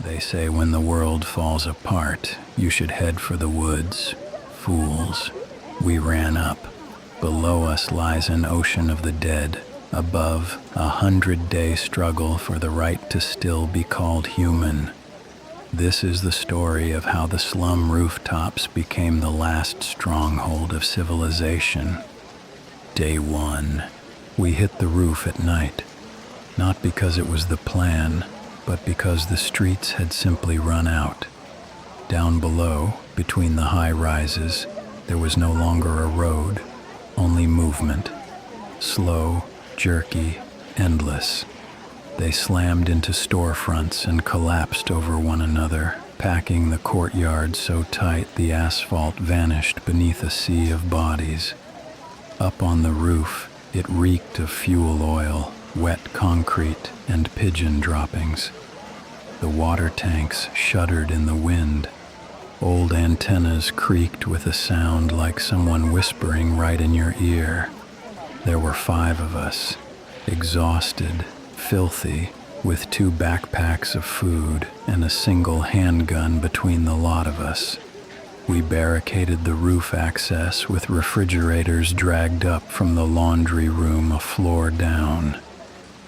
They say when the world falls apart, you should head for the woods. Fools. We ran up. Below us lies an ocean of the dead. Above, 100-day struggle for the right to still be called human. This is the story of how the slum rooftops became the last stronghold of civilization. Day 1. We hit the roof at night. Not because it was the plan, but because the streets had simply run out. Down below, between the high rises, there was no longer a road, only movement. Slow, jerky, endless. They slammed into storefronts and collapsed over one another, packing the courtyard so tight the asphalt vanished beneath a sea of bodies. Up on the roof, it reeked of fuel oil, wet concrete, and pigeon droppings. The water tanks shuddered in the wind. Old antennas creaked with a sound like someone whispering right in your ear. There were 5 of us, exhausted, filthy, with 2 backpacks of food and a single handgun between the lot of us. We barricaded the roof access with refrigerators dragged up from the laundry room a floor down.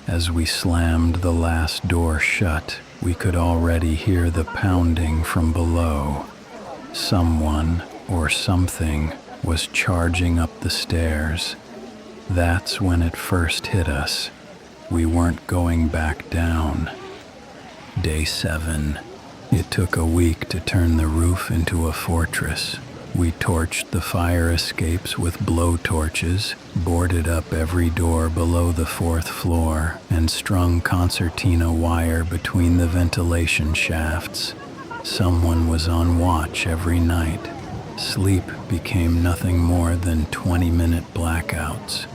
As we slammed the last door shut, we could already hear the pounding from below. Someone or something was charging up the stairs. That's when it first hit us. We weren't going back down. Day 7. It took a week to turn the roof into a fortress. We torched the fire escapes with blowtorches, boarded up every door below the 4th floor, and strung concertina wire between the ventilation shafts. Someone was on watch every night. Sleep became nothing more than 20-minute blackouts.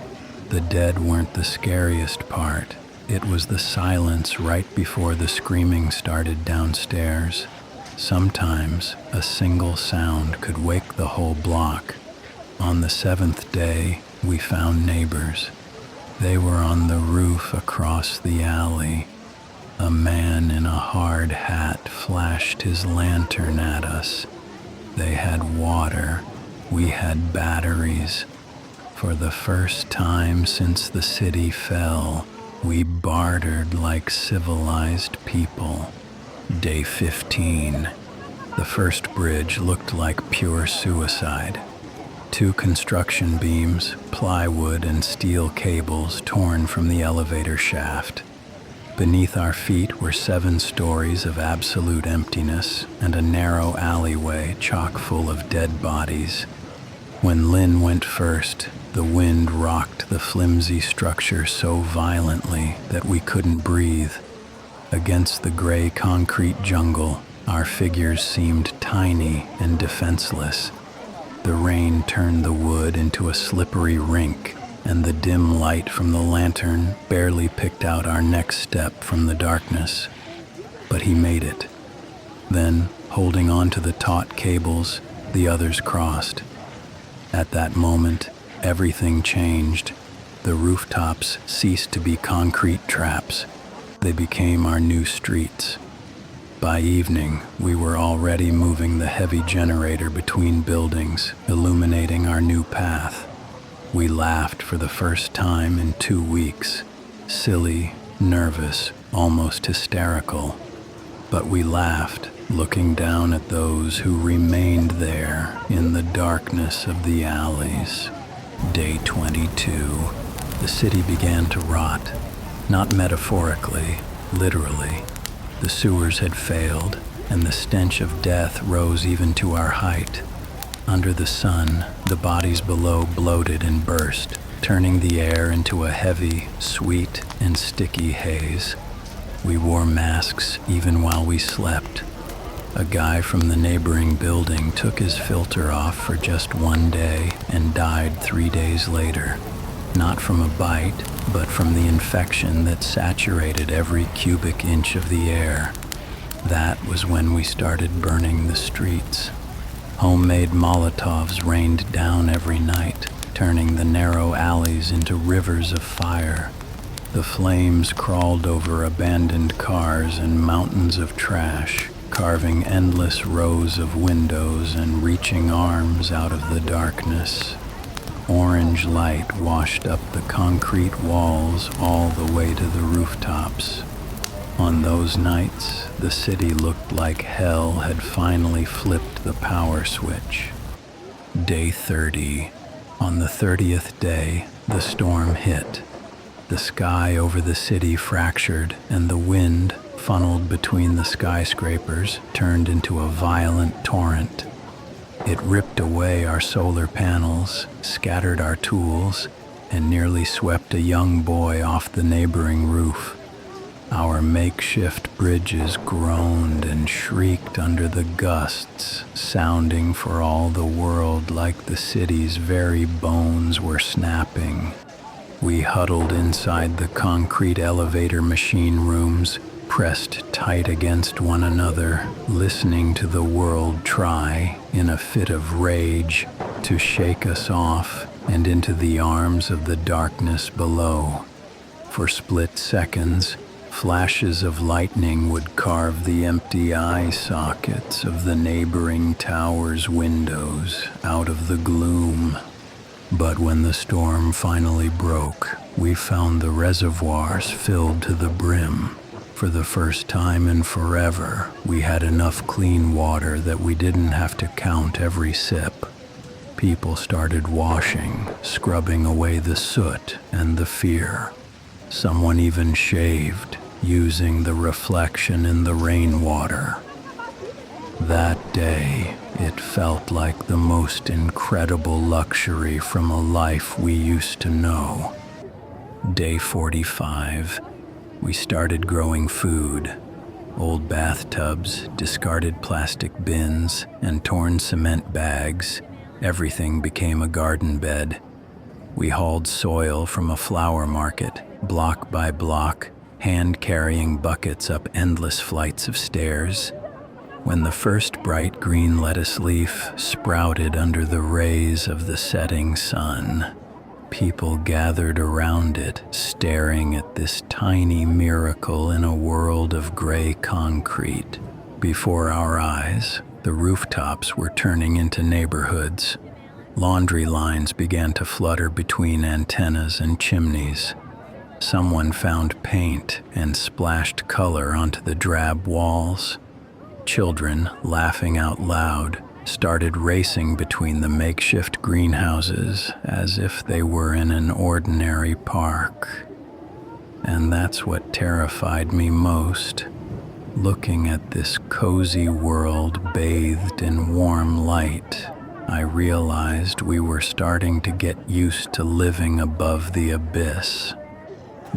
The dead weren't the scariest part. It was the silence right before the screaming started downstairs. Sometimes a single sound could wake the whole block. On the 7th day, we found neighbors. They were on the roof across the alley. A man in a hard hat flashed his lantern at us. They had water. We had batteries. For the first time since the city fell, we bartered like civilized people. Day 15. The first bridge looked like pure suicide. 2 construction beams, plywood and steel cables torn from the elevator shaft. Beneath our feet were 7 stories of absolute emptiness and a narrow alleyway chock full of dead bodies. When Lynn went first, the wind rocked the flimsy structure so violently that we couldn't breathe. Against the gray concrete jungle, our figures seemed tiny and defenseless. The rain turned the wood into a slippery rink, and the dim light from the lantern barely picked out our next step from the darkness. But he made it. Then, holding on to the taut cables, the others crossed. At that moment, everything changed. The rooftops ceased to be concrete traps. They became our new streets. By evening, we were already moving the heavy generator between buildings, illuminating our new path. We laughed for the first time in 2 weeks. Silly, nervous, almost hysterical. But we laughed, looking down at those who remained there in the darkness of the alleys. Day 22. The city began to rot. Not metaphorically, literally. The sewers had failed, and the stench of death rose even to our height. Under the sun, the bodies below bloated and burst, turning the air into a heavy, sweet, and sticky haze. We wore masks even while we slept. A guy from the neighboring building took his filter off for just 1 day and died 3 days later. Not from a bite, but from the infection that saturated every cubic inch of the air. That was when we started burning the streets. Homemade Molotovs rained down every night, turning the narrow alleys into rivers of fire. The flames crawled over abandoned cars and mountains of trash, carving endless rows of windows and reaching arms out of the darkness. Orange light washed up the concrete walls all the way to the rooftops. On those nights, the city looked like hell had finally flipped the power switch. Day 30. On the 30th day, the storm hit. The sky over the city fractured, and the wind, funneled between the skyscrapers, turned into a violent torrent. It ripped away our solar panels, scattered our tools, and nearly swept a young boy off the neighboring roof. Our makeshift bridges groaned and shrieked under the gusts, sounding for all the world like the city's very bones were snapping. We huddled inside the concrete elevator machine rooms, pressed tight against one another, listening to the world try, in a fit of rage, to shake us off and into the arms of the darkness below. For split seconds, flashes of lightning would carve the empty eye sockets of the neighboring towers' windows out of the gloom. But when the storm finally broke, we found the reservoirs filled to the brim. For the first time in forever, we had enough clean water that we didn't have to count every sip. People started washing, scrubbing away the soot and the fear. Someone even shaved, using the reflection in the rainwater. That day, it felt like the most incredible luxury from a life we used to know. Day 45. We started growing food. Old bathtubs, discarded plastic bins, and torn cement bags. Everything became a garden bed. We hauled soil from a flower market, block by block, hand-carrying buckets up endless flights of stairs. When the first bright green lettuce leaf sprouted under the rays of the setting sun, people gathered around it, staring at this tiny miracle in a world of gray concrete. Before our eyes, the rooftops were turning into neighborhoods. Laundry lines began to flutter between antennas and chimneys. Someone found paint and splashed color onto the drab walls. Children, laughing out loud, started racing between the makeshift greenhouses as if they were in an ordinary park. And that's what terrified me most. Looking at this cozy world bathed in warm light, I realized we were starting to get used to living above the abyss.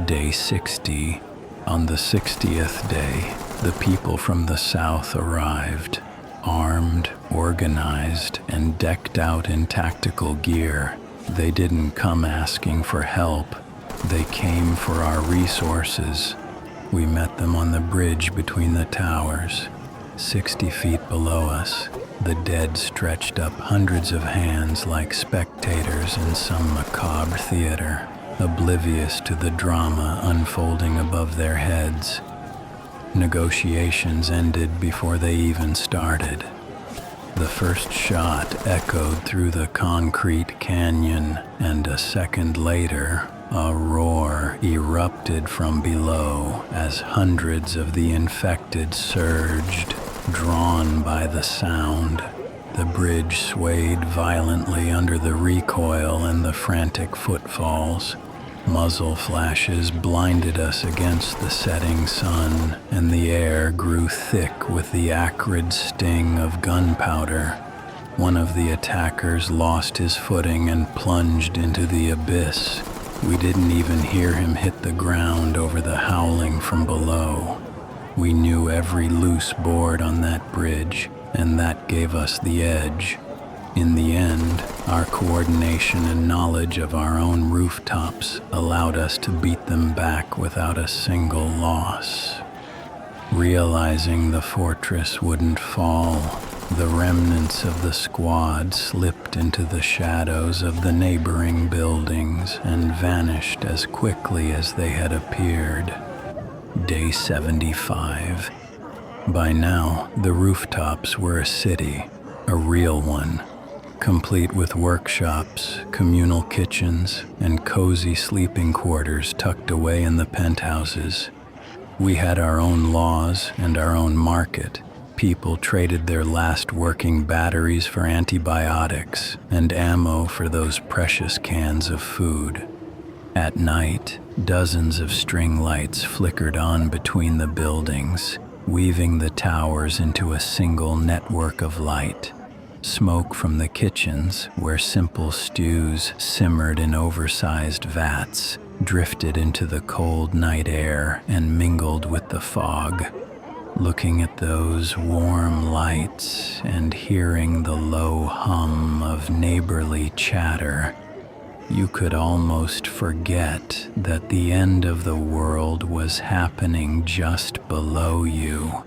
Day 60. On the 60th day, the people from the south arrived, armed, organized, and decked out in tactical gear. They didn't come asking for help. They came for our resources. We met them on the bridge between the towers. 60 feet below us, the dead stretched up hundreds of hands like spectators in some macabre theater, oblivious to the drama unfolding above their heads. Negotiations ended before they even started. The first shot echoed through the concrete canyon, and a second later, a roar erupted from below as hundreds of the infected surged, drawn by the sound. The bridge swayed violently under the recoil and the frantic footfalls. Muzzle flashes blinded us against the setting sun, and the air grew thick with the acrid sting of gunpowder. One of the attackers lost his footing and plunged into the abyss. We didn't even hear him hit the ground over the howling from below. We knew every loose board on that bridge, and that gave us the edge. In the end, our coordination and knowledge of our own rooftops allowed us to beat them back without a single loss. Realizing the fortress wouldn't fall, The remnants of the squad slipped into the shadows of the neighboring buildings and vanished as quickly as they had appeared. Day 75. By now, the Rooftops were a city, a real one, complete with workshops, communal kitchens, and cozy sleeping quarters tucked away in the penthouses. We had our own laws and our own market. People traded their last working batteries for antibiotics and ammo for those precious cans of food. At night, dozens of string lights flickered on between the buildings, weaving the towers into a single network of light. Smoke from the kitchens, where simple stews simmered in oversized vats, drifted into the cold night air and mingled with the fog. Looking at those warm lights and hearing the low hum of neighborly chatter, you could almost forget that the end of the world was happening just below you.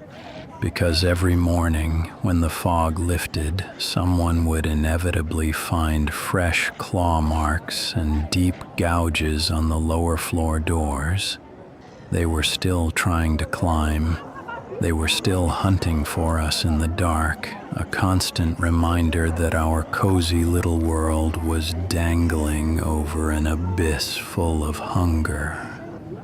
Because every morning, when the fog lifted, someone would inevitably find fresh claw marks and deep gouges on the lower floor doors. They were still trying to climb. They were still hunting for us in the dark, a constant reminder that our cozy little world was dangling over an abyss full of hunger.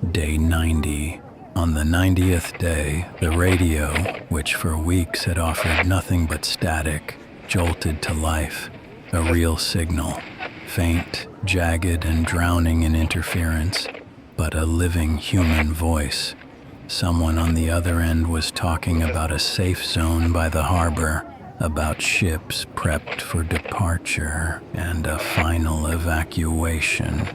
Day 90. On the 90th day, the radio, which for weeks had offered nothing but static, jolted to life, a real signal, faint, jagged, and drowning in interference, but a living human voice. Someone on the other end was talking about a safe zone by the harbor, about ships prepped for departure, and a final evacuation.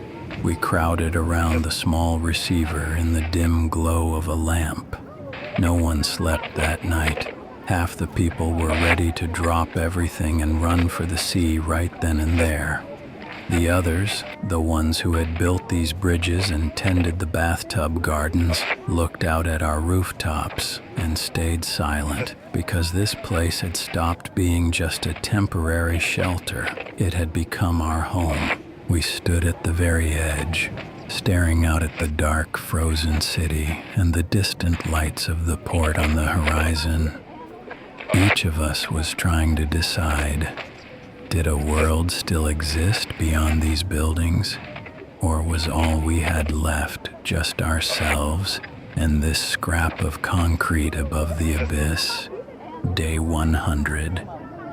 We crowded around the small receiver in the dim glow of a lamp. No one slept that night. Half the people were ready to drop everything and run for the sea right then and there. The others, the ones who had built these bridges and tended the bathtub gardens, looked out at our rooftops and stayed silent, because this place had stopped being just a temporary shelter. It had become our home. We stood at the very edge, staring out at the dark, frozen city and the distant lights of the port on the horizon. Each of us was trying to decide, did a world still exist beyond these buildings? Or was all we had left just ourselves and this scrap of concrete above the abyss? Day 100.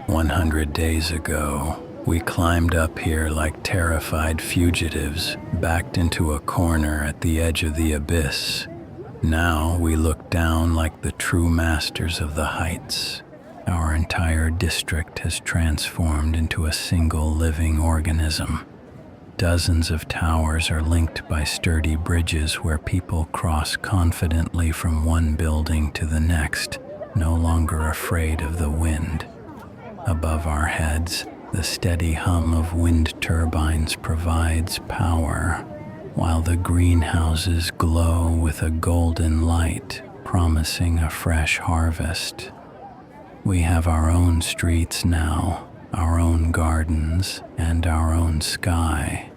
100 days ago, we climbed up here like terrified fugitives, backed into a corner at the edge of the abyss. Now we look down like the true masters of the heights. Our entire district has transformed into a single living organism. Dozens of towers are linked by sturdy bridges where people cross confidently from one building to the next, no longer afraid of the wind. Above our heads, the steady hum of wind turbines provides power, while the greenhouses glow with a golden light, promising a fresh harvest. We have our own streets now, our own gardens, and our own sky.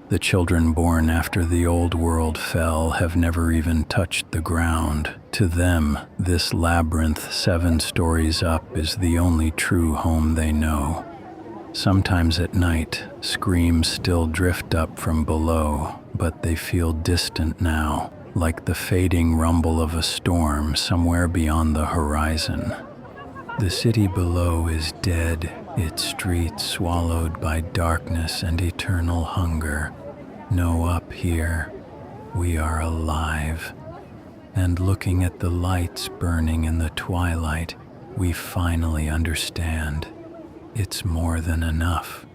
The children born after the old world fell have never even touched the ground. To them, this labyrinth 7 stories up is the only true home they know. Sometimes at night, screams still drift up from below, but they feel distant now, like the fading rumble of a storm somewhere beyond the horizon. The city below is dead, its streets swallowed by darkness and eternal hunger. No, up here, we are alive. And looking at the lights burning in the twilight, we finally understand. It's more than enough.